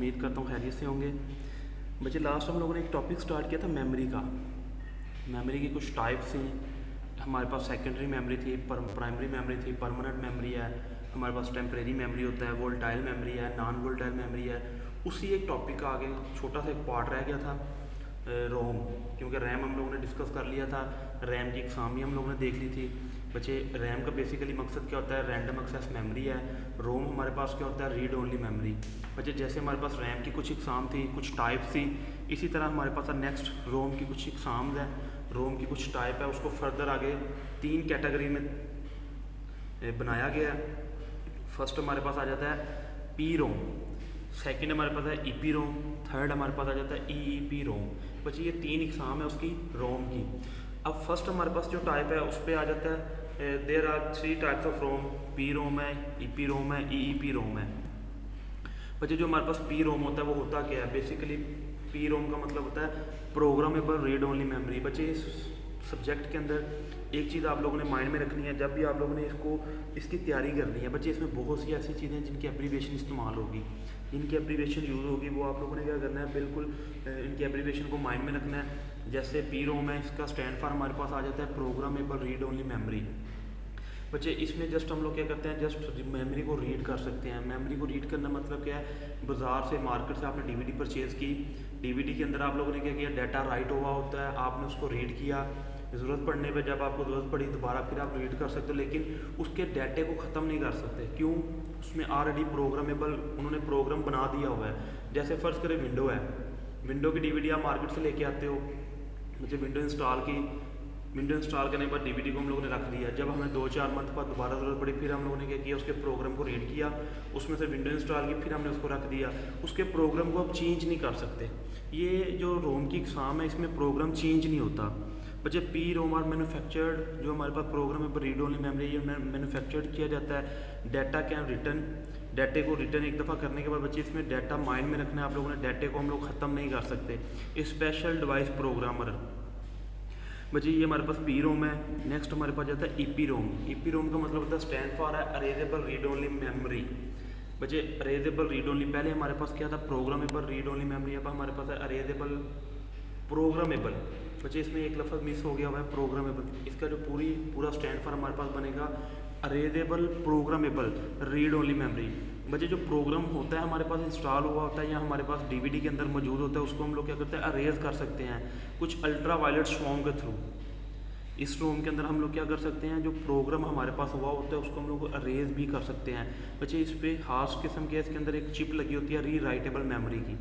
उम्मीद करता हूँ खैरियत से होंगे। बच्चे लास्ट हम लोगों ने एक टॉपिक स्टार्ट किया था मेमोरी का। मेमोरी की कुछ टाइप्स थी। हमारे पास सेकेंडरी मेमोरी थी, प्राइमरी मेमोरी थी, परमानेंट मेमोरी है, हमारे पास टेम्परेरी मेमोरी होता है, वोल्टाइल मेमोरी है, नॉन वोल्टाइल मेमोरी है। उसी एक टॉपिक का आगे छोटा सा एक पार्ट रह गया था रोम, क्योंकि रैम हम लोगों ने डिस्कस कर लिया था। रैम की एग्जाम भी हम लोगों ने देख ली थी। बच्चे रैम का बेसिकली मकसद क्या होता है, रैंडम एक्सेस मेमोरी है। रोम हमारे पास क्या होता है, रीड ओनली मेमोरी। बच्चे जैसे हमारे पास रैम की कुछ एग्जाम थी, कुछ टाइप्स थी, इसी तरह हमारे पास नेक्स्ट रोम की कुछ एग्जाम्स है, रोम की कुछ टाइप है, उसको फर्दर आगे 3 कैटेगरी में बनाया गया है। फर्स्ट हमारे पास आ जाता है पी रोम, सेकेंड हमारे पास है ई पी रोम, थर्ड हमारे पास आ जाता है ई पी रोम। बच्चे ये 3 एग्जाम है उसकी रोम की। अब फर्स्ट हमारे पास जो टाइप है उस पर आ जाता है there are 3 types of ROM, P ROM है, ई पी रोम है, ई पी रोम है। बच्चे जो हमारे पास पी रोम होता है वो होता क्या है, बेसिकली पी रोम का मतलब होता है प्रोग्रामेबल रीड ओनली मेमोरी। बच्चे इस सब्जेक्ट के अंदर एक चीज़ आप लोगों ने माइंड में रखनी है, जब भी आप लोगों ने इसकी तैयारी करनी है बच्चे, इसमें बहुत सी ऐसी चीज़ें जिनकी एब्रीविएशन इस्तेमाल होगी, जिनकी एब्रीविएशन यूज़ होगी, वो आप लोगों ने क्या करना है, बिल्कुल इनकी एब्रीविएशन को माइंड में रखना है। जैसे पी रोम है, इसका स्टैंड फॉर हमारे पास आ जाता है प्रोग्रामेबल रीड ओनली मेमोरी। बच्चे इसमें जस्ट हम लोग क्या करते हैं, जस्ट मेमोरी को रीड कर सकते हैं। मेमोरी को रीड करना मतलब क्या है, बाज़ार से मार्केट से आपने डीवीडी परचेज़ की, डीवीडी के अंदर आप लोगों ने क्या किया, डाटा राइट हुआ होता है, आपने उसको रीड किया, ज़रूरत पड़ने पे जब आपको ज़रूरत पड़ी दोबारा फिर आप रीड कर सकते हो, लेकिन उसके डाटे को ख़त्म नहीं कर सकते। क्यों? उसमें ऑलरेडी प्रोग्रामेबल उन्होंने प्रोग्राम बना दिया हुआ है। जैसे फ़र्ज़ करें विंडो है, विंडो की डीवीडी आप मार्केट से लेके आते हो, मुझे विंडो इंस्टॉल की, विंडो इंस्टॉल करने के बाद डीवीडी को हम लोगों ने रख दिया। जब हमें 2-4 मंथ बाद दोबारा ज़रूरत पड़ी, फिर हम लोगों ने क्या किया, उसके प्रोग्राम को रीड किया, उसमें से विंडो इंस्टॉल की, फिर हमने उसको रख दिया। उसके प्रोग्राम को आप चेंज नहीं कर सकते। ये जो रोम की एग्जाम है इसमें प्रोग्राम चेंज नहीं होता। बच्चे पी रोम आर मैन्युफैक्चर्ड, जो हमारे पास प्रोग्राम है रीड ओनली मेमोरी, ये मैन्युफैक्चर्ड किया जाता है। डाटा कैन रिटर्न, डाटे को रिटर्न एक दफ़ा करने के बाद बच्चे इसमें डाटा माइंड में रखना है आप लोगों ने, डाटे को हम लोग ख़त्म नहीं कर सकते। Special device programmer. बच्चे ये हमारे पास पी रोम है। नेक्स्ट हमारे पास जाता है E P ROM. E P ROM का मतलब होता है स्टैंड फॉर है अरेजेबल रीड ओनली मेमोरी। बच्चे अरेजेबल रीड ओनली, पहले हमारे पास क्या था, प्रोग्रामेबल रीड ओनली मेमोरी, अब हमारे पास है अरेजेबल प्रोग्रामेबल। बच्चे इसमें एक लफ्ज़ मिस हो गया हुआ है प्रोग्रामेबल, इसका जो पूरा स्टैंड फॉर हमारे पास बनेगा अरेजेबल प्रोग्रामेबल रीड ओनली मेमोरी। बच्चे जो प्रोग्राम होता है हमारे पास इंस्टॉल हुआ होता है या हमारे पास डीवीडी के अंदर मौजूद होता है, उसको हम लोग क्या करते हैं, अरेज कर सकते हैं कुछ अल्ट्रा वायलेट स्ट्रॉम के थ्रू। इस रोम के अंदर हम लोग क्या कर सकते हैं, जो प्रोग्राम हमारे पास हुआ होता है उसको हम लोग अरेज भी कर सकते हैं। बच्चे इस पर खास किस्म के इसके अंदर एक चिप लगी होती है री राइटेबल मेमोरी की।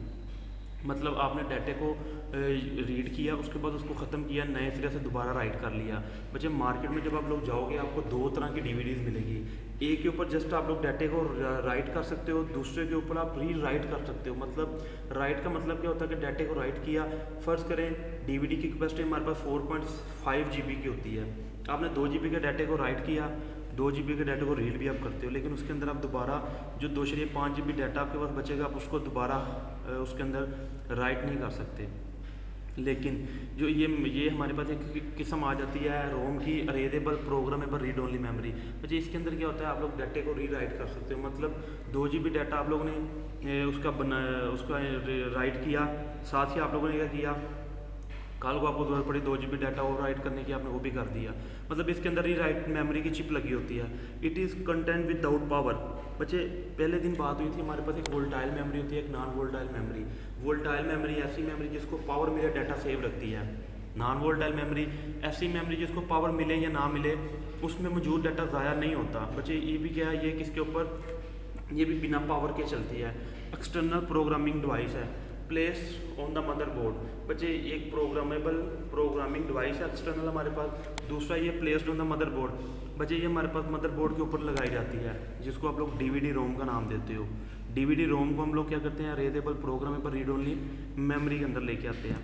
मतलब आपने डाटे को रीड किया, उसके बाद उसको ख़त्म किया, नए सिरे से दोबारा राइट कर लिया। बच्चे मार्केट में जब आप लोग जाओगे आपको 2 तरह की डीवीडीज़ मिलेगी। एक के ऊपर जस्ट आप लोग डाटे को राइट कर सकते हो, दूसरे के ऊपर आप री राइट कर सकते हो। मतलब राइट का मतलब क्या होता है कि डाटे को राइट किया, फ़र्ज़ करें डीवीडी की कैपेसिटी हमारे पास 4.5 GB की होती है, आपने 2 GB के डाटे को राइट किया, 2 GB के डाटे को रीड भी आप करते हो, लेकिन उसके अंदर आप दोबारा जो 2.5 GB डाटा आपके पास बचेगा आप उसको दोबारा उसके अंदर राइट नहीं कर सकते। लेकिन जो ये हमारे पास एक किस्म आ जाती है रोम की अरेजेबल प्रोग्रामेबल रीड ओनली मेमोरी। बच्चे इसके अंदर क्या होता है, आप लोग डाटे को री राइट कर सकते हो। मतलब 2 GB डाटा आप लोगों ने उसका राइट किया, साथ ही आप लोगों ने क्या किया, कल को आपको ज़रूरत पड़ी 2 GB डाटा और राइट करने की, आपने वो भी कर दिया। मतलब इसके अंदर ही राइट मेमोरी की चिप लगी होती है। It is content without power. बच्चे पहले दिन बात हुई थी, हमारे पास एक वोल्टाइल मेमोरी होती है, एक non volatile memory. Volatile memory ऐसी मेमोरी जिसको पावर मिले डाटा सेव रखती है। नॉन वोल्टाइल मेमोरी ऐसी मेमोरी जिसको पावर मिले या ना मिले उसमें मौजूद डाटा ज़ाया नहीं होता। बच्चे ये भी क्या है, ये किसके ऊपर, ये भी बिना पावर के चलती है। एक्सटर्नल प्रोग्रामिंग डिवाइस है, प्लेस ऑन द मदरबोर्ड। बच्चे एक प्रोग्रामेबल प्रोग्रामिंग डिवाइस है एक्सटर्नल हमारे पास, दूसरा ये प्लेस्ड ऑन द मदरबोर्ड। बच्चे ये हमारे पास मदरबोर्ड के ऊपर लगाई जाती है, जिसको आप लोग डीवीडी रोम का नाम देते हो। डीवीडी रोम को हम लोग क्या करते हैं, अरेजेबल प्रोग्रामेबल रीड ओनली मेमोरी के अंदर लेके आते हैं।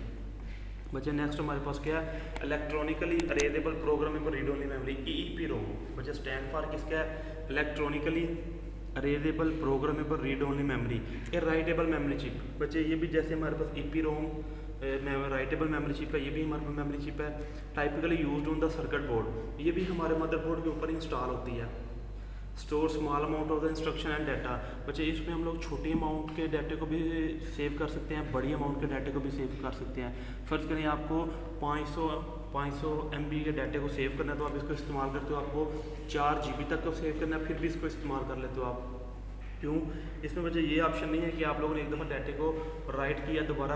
बच्चे नेक्स्ट हमारे पास क्या है, electronically erasable programmable read only memory, EEPROM. बच्चे स्टैंड फॉर किसका है, electronically erasable programmable read only memory. ये राइटेबल मेमोरी चिप। बच्चे ये भी जैसे हमारे पास EPROM writable memory chip है, ये भी हमारे पास मेमोरी चिप है, typically used on the circuit board. ये भी हमारे मदरबोर्ड के ऊपर इंस्टॉल होती है। Store small amount of the instruction and data. बच्चे इसमें हम लोग छोटी अमाउंट के डाटे को भी सेव कर सकते हैं, बड़ी अमाउंट के डाटे को भी सेव कर सकते हैं। फ़र्ज़ करें आपको 500 MB के डाटे को सेव करना है, तो आप इसको इस्तेमाल करते हो, आपको 4 GB तक को सेव करना है, फिर भी इसको इस्तेमाल कर लेते हो आप। क्यों? इसमें बच्चे ये ऑप्शन नहीं है कि आप लोगों ने एक दफ़ा डाटे को राइट किया, दोबारा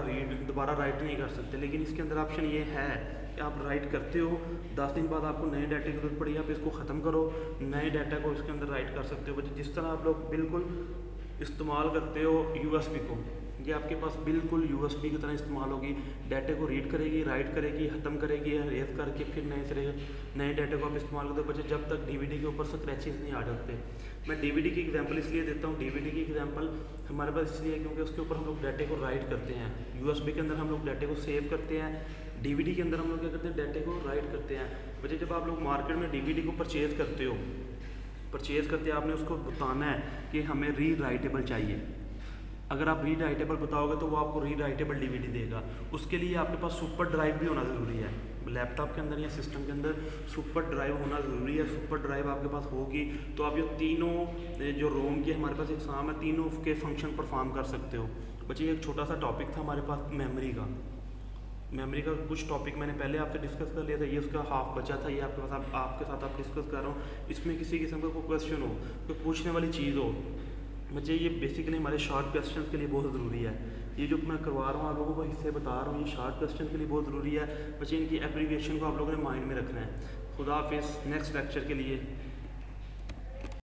राइट नहीं कर सकते, लेकिन इसके अंदर ऑप्शन ये है कि आप राइट करते हो, 10 दिन बाद आपको नए डाटे की जरूरत पड़ी, आप इसको ख़त्म करो, नए डाटा को इसके अंदर राइट कर सकते हो। बच्चे जिस तरह आप लोग बिल्कुल इस्तेमाल करते हो USB को, ये आपके पास बिल्कुल USB की तरह इस्तेमाल होगी, डाटे को रीड करेगी, राइट करेगी, ख़त्म करेगी, रेज करके फिर नए डाटे को आप इस्तेमाल करते हो। बच्चे जब तक DVD के ऊपर स्क्रैचेस नहीं आ जाते। मैं DVD की एग्जांपल इसलिए देता हूँ, DVD की एग्जांपल हमारे पास इसलिए क्योंकि उसके ऊपर हम लोग डाटे को राइट करते हैं, USB के अंदर हम लोग डाटे को सेव करते हैं, DVD के अंदर हम लोग क्या करते हैं, डाटे को राइट करते हैं। बच्चे जब आप लोग मार्केट में DVD को परचेज़ करते हो, आपने उसको बताना है कि हमें री राइटेबल चाहिए। अगर आप री राइटेबल बताओगे तो वो आपको री राइटेबल DVD देगा। उसके लिए आपके पास सुपर ड्राइव भी होना ज़रूरी है। लैपटॉप के अंदर या सिस्टम के अंदर सुपर ड्राइव होना ज़रूरी है। सुपर ड्राइव आपके पास होगी तो आप ये तीनों जो रोम की हमारे पास एग्ज़ाम है, तीनों के फंक्शन परफॉर्म कर सकते हो। बच्चे एक छोटा सा टॉपिक था हमारे पास मेमोरी का कुछ टॉपिक मैंने पहले आपसे डिस्कस कर लिया था, ये उसका हाफ बचा था, ये आपके पास आपके साथ आप डिस्कस कर रहा हूँ। इसमें किसी किस्म का कोई क्वेश्चन हो, कोई पूछने वाली चीज़ हो, बच्चे ये बेसिकली हमारे शॉर्ट क्वेश्चन के लिए बहुत ज़रूरी है। ये जो मैं करवा रहा हूँ आप लोगों को हिस्से बता रहा हूँ, ये शॉर्ट क्वेश्चन के लिए बहुत ज़रूरी है। बच्चे इनकी एब्रीविएशन को आप लोगों ने माइंड में रखना है। खुदा हाफिज़, नेक्स्ट लेक्चर के लिए